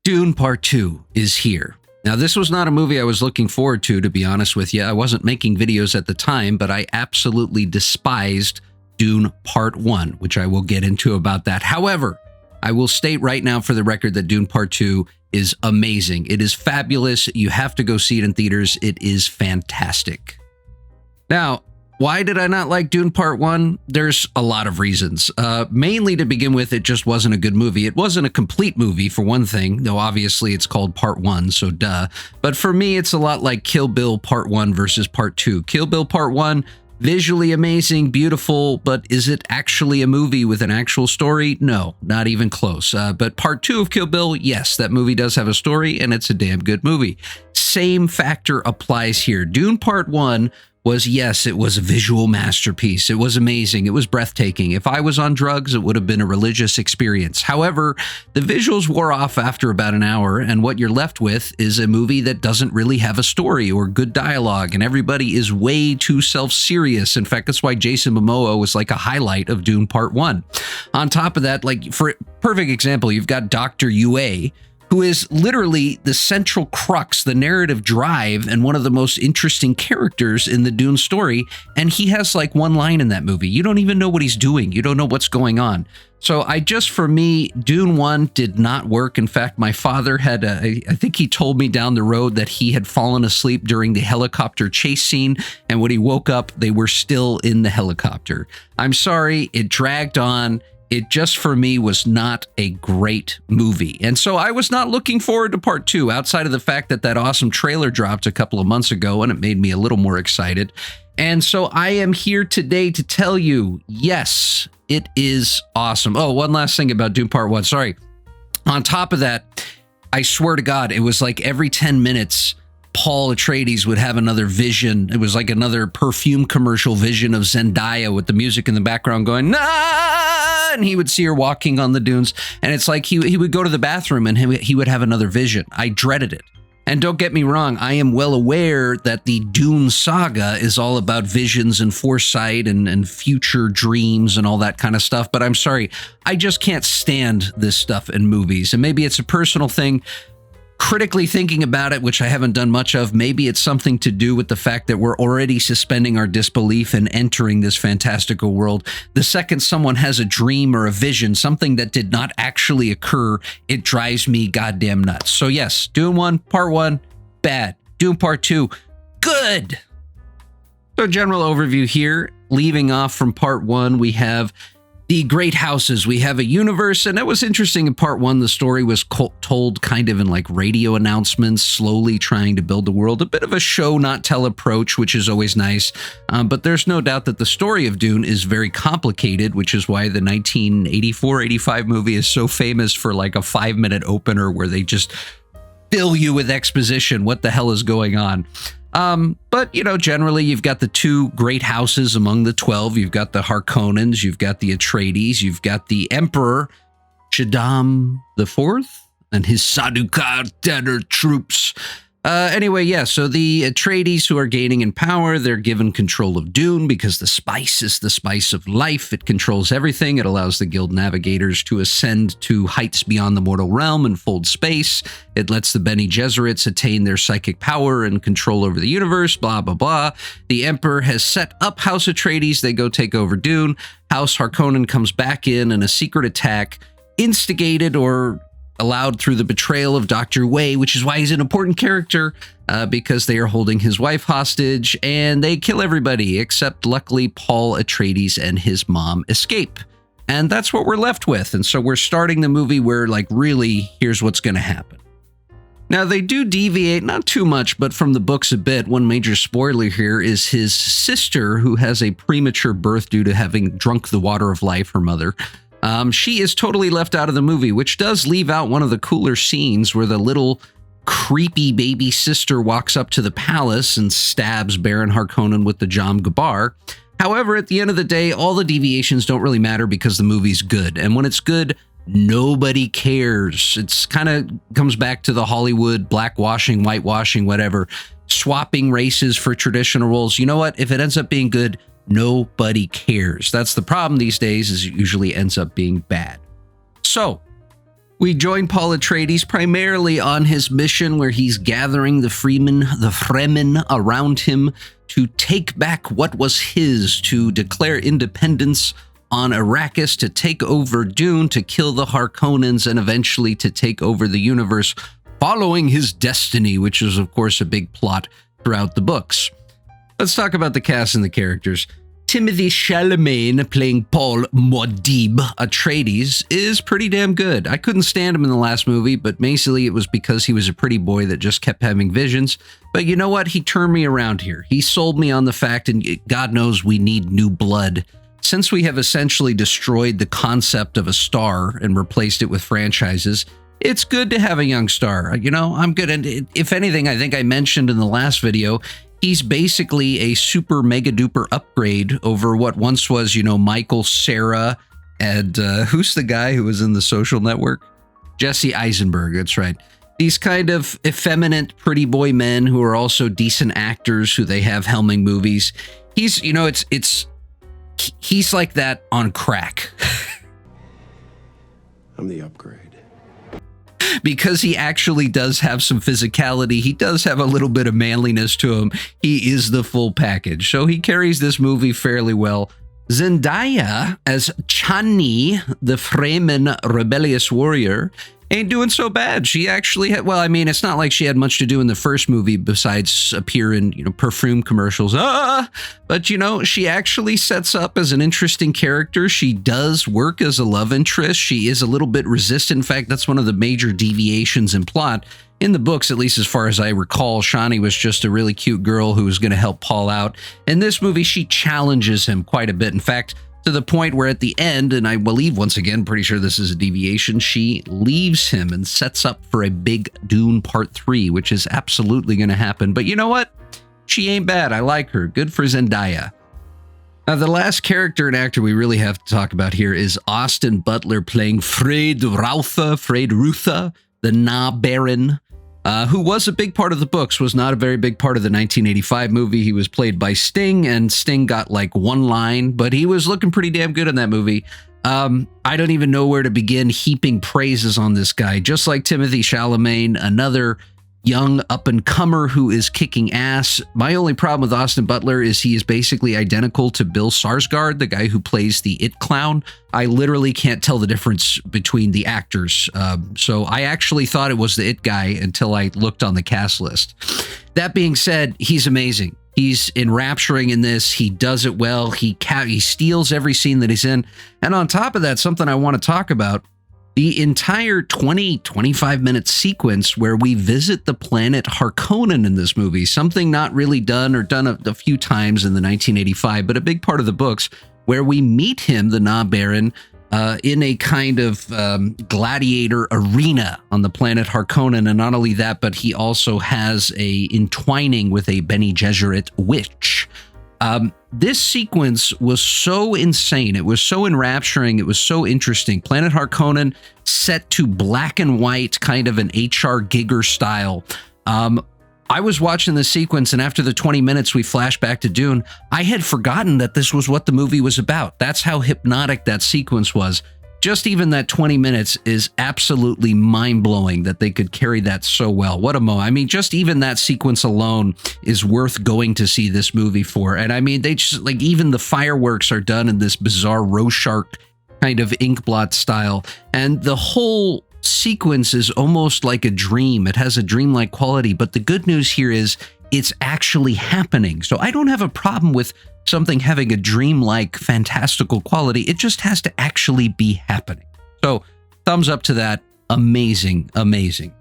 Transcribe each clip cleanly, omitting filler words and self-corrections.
Dune Part 2 is here. Now, this was not a movie I was looking forward to be honest with you. I wasn't making videos at the time, but I absolutely despised Dune Part 1, which I will get into about that. However, I will state right now for the record that Dune Part 2 is amazing. It is fabulous. You have to go see it in theaters. It is fantastic. Now, why did I not like Dune Part 1? There's a lot of reasons. Mainly to begin with, it just wasn't a good movie. It wasn't a complete movie, for one thing, though obviously it's called Part 1, so duh. But for me, it's a lot like Kill Bill Part 1 versus Part 2. Kill Bill Part 1, visually amazing, beautiful, but is it actually a movie with an actual story? No, not even close. But Part 2 of Kill Bill, yes, that movie does have a story, and it's a damn good movie. Same factor applies here. Dune Part 1 was, yes, it was a visual masterpiece. It was amazing. It was breathtaking. If I was on drugs, it would have been a religious experience. However, the visuals wore off after about an hour, and what you're left with is a movie that doesn't really have a story or good dialogue, and everybody is way too self-serious. In fact, that's why Jason Momoa was like a highlight of Dune Part 1. On top of that, like, for perfect example, you've got Dr. Yue, who is literally the central crux, the narrative drive, and one of the most interesting characters in the Dune story. And he has like one line in that movie. You don't even know what he's doing. You don't know what's going on. So for me, Dune 1 did not work. In fact, my father had, I think he told me down the road that he had fallen asleep during the helicopter chase scene. And when he woke up, they were still in the helicopter. I'm sorry, it dragged on. It just, for me, was not a great movie. And so I was not looking forward to Part 2, outside of the fact that that awesome trailer dropped a couple of months ago, and it made me a little more excited. And so I am here today to tell you, yes, it is awesome. Oh, one last thing about Dune Part 1. Sorry. On top of that, I swear to God, it was like every 10 minutes, Paul Atreides would have another vision. It was like another perfume commercial vision of Zendaya with the music in the background going, nah! And he would see her walking on the dunes. And it's like he would go to the bathroom and he would have another vision. I dreaded it. And don't get me wrong, I am well aware that the Dune saga is all about visions and foresight and future dreams and all that kind of stuff. But I'm sorry, I just can't stand this stuff in movies. And maybe it's a personal thing. Critically thinking about it, which I haven't done much of, maybe it's something to do with the fact that we're already suspending our disbelief and entering this fantastical world. The second someone has a dream or a vision, something that did not actually occur, it drives me goddamn nuts. So yes, Dune 1, Part 1, bad. Dune Part 2, good. So general overview here, leaving off from Part 1, we have the great houses. We have a universe, and that was interesting. In Part 1, the story was told kind of in like radio announcements, slowly trying to build the world. A bit of a show, not tell approach, which is always nice. But there's no doubt that the story of Dune is very complicated, which is why the 1984-85 movie is so famous for like a 5-minute opener where they just fill you with exposition. What the hell is going on? But, you know, generally you've got the two great houses among the 12. You've got the Harkonnens, you've got the Atreides, you've got the Emperor Shaddam IV and his Sardaukar Terror troops. Anyway, yeah, so the Atreides who are gaining in power, they're given control of Dune because the spice is the spice of life. It controls everything. It allows the guild navigators to ascend to heights beyond the mortal realm and fold space. It lets the Bene Gesserits attain their psychic power and control over the universe, blah, blah, blah. The Emperor has set up House Atreides. They go take over Dune. House Harkonnen comes back in, and a secret attack instigated or allowed through the betrayal of Dr. Wei, which is why he's an important character, because they are holding his wife hostage, and they kill everybody, except luckily Paul Atreides and his mom escape. And that's what we're left with. And so we're starting the movie where, like, really, here's what's going to happen. Now, they do deviate, not too much, but from the books a bit. One major spoiler here is his sister, who has a premature birth due to having drunk the water of life, her mother. She is totally left out of the movie, which does leave out one of the cooler scenes where the little creepy baby sister walks up to the palace and stabs Baron Harkonnen with the Jam Gabar. However, at the end of the day, all the deviations don't really matter because the movie's good. And when it's good, nobody cares. It's kind of comes back to the Hollywood blackwashing, whitewashing, whatever, swapping races for traditional roles. You know what? If it ends up being good, nobody cares. That's the problem these days, is it usually ends up being bad. So, We join Paul Atreides primarily on his mission where he's gathering the Fremen around him to take back what was his, to declare independence on Arrakis, to take over Dune, to kill the Harkonnens, and eventually to take over the universe, following his destiny, which is, of course, a big plot throughout the books. Let's talk about the cast and the characters. Timothée Chalamet playing Paul Muad'Dib Atreides is pretty damn good. I couldn't stand him in the last movie, but basically it was because he was a pretty boy that just kept having visions. But you know what? He turned me around here. He sold me on the fact, and God knows we need new blood. Since we have essentially destroyed the concept of a star and replaced it with franchises, it's good to have a young star. You know, I'm good. And if anything, I think I mentioned in the last video, he's basically a super mega duper upgrade over what once was, you know, Michael Cera and who's the guy who was in The Social Network? Jesse Eisenberg. That's right. These kind of effeminate pretty boy men who are also decent actors who they have helming movies. He's, you know, he's like that on crack. I'm the upgrade. Because he actually does have some physicality. He does have a little bit of manliness to him. He is the full package. So he carries this movie fairly well. Zendaya as Chani, the Fremen rebellious warrior, ain't doing so bad. She actually had, well, I mean, it's not like she had much to do in the first movie besides appear in, you know, perfume commercials. But, you know, she actually sets up as an interesting character. She does work as a love interest. She is a little bit resistant. In fact, that's one of the major deviations in plot. In the books, at least as far as I recall, Shani was just a really cute girl who was going to help Paul out. In this movie, she challenges him quite a bit. In fact, to the point where at the end, and I believe once again, pretty sure this is a deviation, she leaves him and sets up for a big Dune Part 3, which is absolutely going to happen. But you know what? She ain't bad. I like her. Good for Zendaya. Now, the last character and actor we really have to talk about here is Austin Butler playing Freyd Rutha, the Na Baron, who was a big part of the books, was not a very big part of the 1985 movie. He was played by Sting, and Sting got like one line, but he was looking pretty damn good in that movie. I don't even know where to begin heaping praises on this guy. Just like Timothée Chalamet, another young up-and-comer who is kicking ass. My only problem with Austin Butler is he is basically identical to Bill Skarsgård, the guy who plays the It Clown. I literally can't tell the difference between the actors. So I actually thought it was the It guy until I looked on the cast list. That being said, he's amazing. He's enrapturing in this. He does it well. He steals every scene that he's in. And on top of that, something I want to talk about, the entire 25 minute sequence where we visit the planet Harkonnen in this movie, something not really done or done a few times in the 1985, but a big part of the books, where we meet him, the Na Baron, in a kind of gladiator arena on the planet Harkonnen. And not only that, but he also has a entwining with a Bene Gesserit witch. This sequence was so insane. It was so enrapturing. It was so interesting. Planet Harkonnen set to black and white, kind of an H.R. Giger style. I was watching the sequence, and after the 20 minutes we flash back to Dune, I had forgotten that this was what the movie was about. That's how hypnotic that sequence was. Just even that 20 minutes is absolutely mind-blowing that they could carry that so well. What a moment. I mean, just even that sequence alone is worth going to see this movie for. And I mean, they just, like, even the fireworks are done in this bizarre Rorschach kind of inkblot style. And the whole sequence is almost like a dream. It has a dreamlike quality. But the good news here is it's actually happening. So I don't have a problem with something having a dreamlike, fantastical quality. It just has to actually be happening. So thumbs up to that. Amazing, amazing.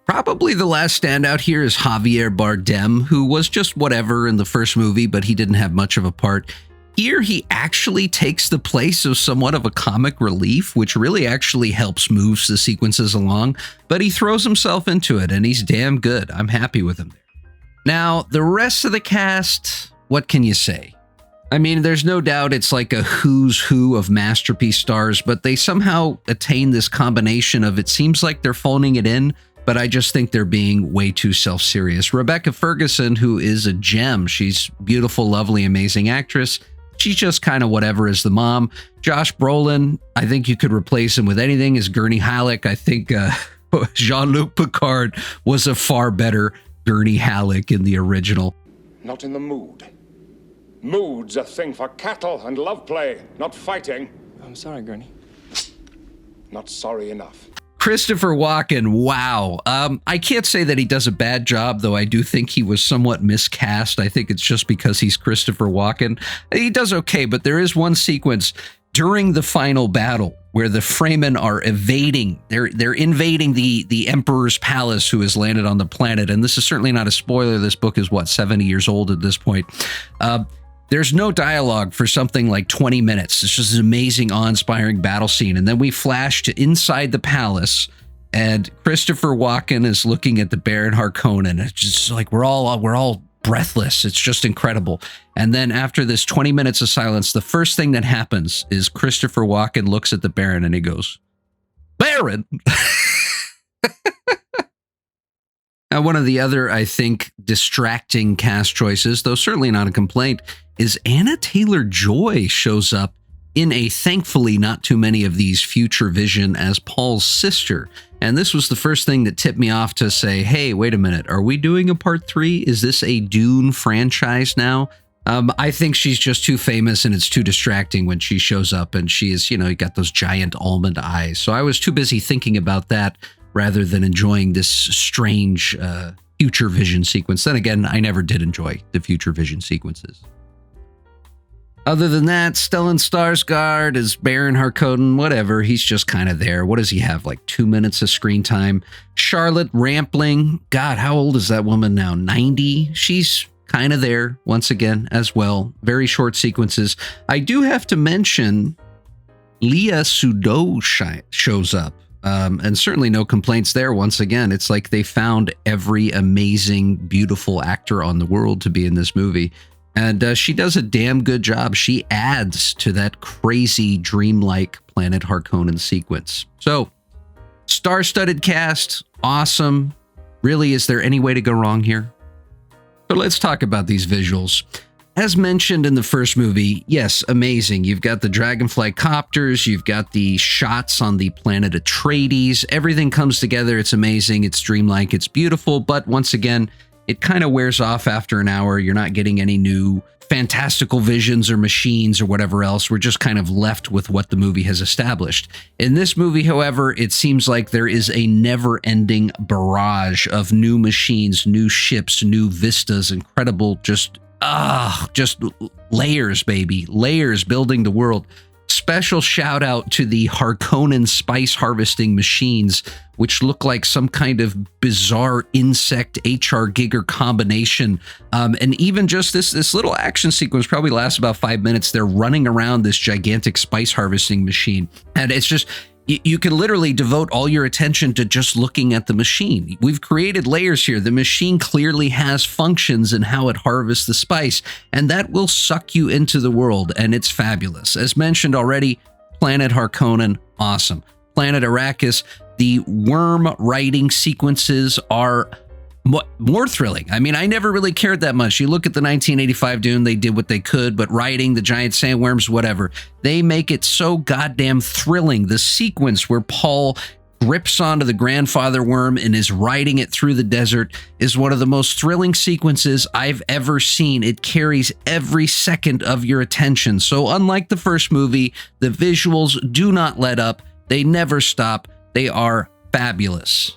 Probably the last standout here is Javier Bardem, who was just whatever in the first movie, but he didn't have much of a part. Here, he actually takes the place of somewhat of a comic relief, which really actually helps move the sequences along, but he throws himself into it, and he's damn good. I'm happy with him there. Now, the rest of the cast, what can you say? I mean, there's no doubt it's like a who's who of masterpiece stars, but they somehow attain this combination of it seems like they're phoning it in, but I just think they're being way too self-serious. Rebecca Ferguson, who is a gem, she's beautiful, lovely, amazing actress. she's just kind of whatever as the mom. Josh Brolin, I think you could replace him with anything as Gurney Halleck. I think Jean-Luc Picard was a far better Gurney Halleck in the original. Not in the mood. Mood's a thing for cattle and love play, not fighting. I'm sorry, Gurney. Not sorry enough. Christopher Walken, wow. I can't say that he does a bad job, though I do think he was somewhat miscast. I think it's just because he's Christopher Walken. He does okay, but there is one sequence during the final battle where the Fremen are evading. They're invading the Emperor's palace, who has landed on the planet. And this is certainly not a spoiler. This book is, 70 years old at this point. There's no dialogue for something like 20 minutes. It's just an amazing, awe-inspiring battle scene. And then we flash to inside the palace, and Christopher Walken is looking at the Baron Harkonnen. It's just like we're all breathless. It's just incredible. And then after this 20 minutes of silence, the first thing that happens is Christopher Walken looks at the Baron and he goes, "Baron!" Now, one of the other, I think, distracting cast choices, though certainly not a complaint, is Anna Taylor-Joy shows up in a thankfully not too many of these future vision as Paul's sister. And this was the first thing that tipped me off to say, hey, wait a minute, are we doing a part 3? Is this a Dune franchise now? I think she's just too famous and it's too distracting when she shows up and she is, you got those giant almond eyes. So I was too busy thinking about that rather than enjoying this strange future vision sequence. Then again, I never did enjoy the future vision sequences. Other than that, Stellan Skarsgård is Baron Harkonnen, whatever. He's just kind of there. What does he have, like 2 minutes of screen time? Charlotte Rampling, God, how old is that woman now? 90? She's kind of there once again as well. Very short sequences. I do have to mention Léa Seydoux shows up. And certainly no complaints there. Once again, it's like they found every amazing, beautiful actor on the world to be in this movie. And she does a damn good job. She adds to that crazy, dreamlike Planet Harkonnen sequence. So, star-studded cast, awesome. Really, is there any way to go wrong here? So let's talk about these visuals. As mentioned in the first movie, yes, amazing. You've got the Dragonfly copters, you've got the shots on the planet Atreides. Everything comes together. It's amazing. It's dreamlike. It's beautiful. But once again, it kind of wears off after an hour. You're not getting any new fantastical visions or machines or whatever else. We're just kind of left with what the movie has established. In this movie, however, it seems like there is a never-ending barrage of new machines, new ships, new vistas, incredible, just layers, baby. Layers building the world. Special shout out to the Harkonnen spice harvesting machines, which look like some kind of bizarre insect HR Giger combination. And even just this little action sequence probably lasts about 5 minutes. They're running around this gigantic spice harvesting machine. And it's just, you can literally devote all your attention to just looking at the machine. We've created layers here. The machine clearly has functions in how it harvests the spice, and that will suck you into the world, and it's fabulous. As mentioned already, Planet Harkonnen, awesome. Planet Arrakis, the worm riding sequences are more thrilling. I mean, I never really cared that much. You look at the 1985 Dune, they did what they could, but riding the giant sandworms, whatever. They make it so goddamn thrilling. The sequence where Paul grips onto the grandfather worm and is riding it through the desert is one of the most thrilling sequences I've ever seen. It carries every second of your attention. So unlike the first movie, the visuals do not let up. They never stop. They are fabulous.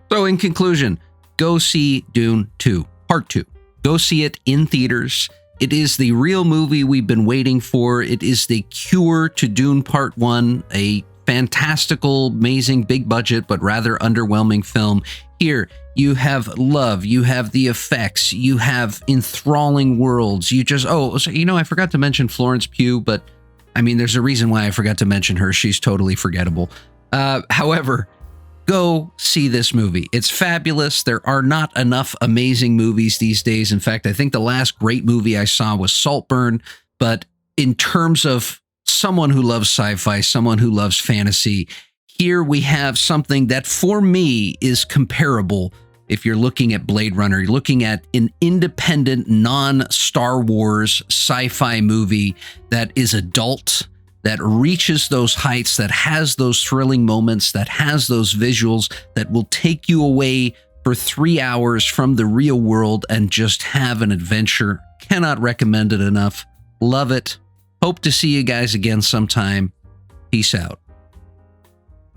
So in conclusion, go see Dune 2, Part 2. Go see it in theaters. It is the real movie we've been waiting for. It is the cure to Dune Part 1, a fantastical, amazing, big budget, but rather underwhelming film. Here, you have love, you have the effects, you have enthralling worlds. You just, I forgot to mention Florence Pugh, but I mean, there's a reason why I forgot to mention her. She's totally forgettable. However, go see this movie. It's fabulous. There are not enough amazing movies these days. In fact, I think the last great movie I saw was Saltburn. But in terms of someone who loves sci-fi, someone who loves fantasy, here we have something that for me is comparable if you're looking at Blade Runner, you're looking at an independent, non-Star Wars sci-fi movie that is adult, that reaches those heights, that has those thrilling moments, that has those visuals, that will take you away for 3 hours from the real world and just have an adventure. Cannot recommend it enough. Love it. Hope to see you guys again sometime. Peace out.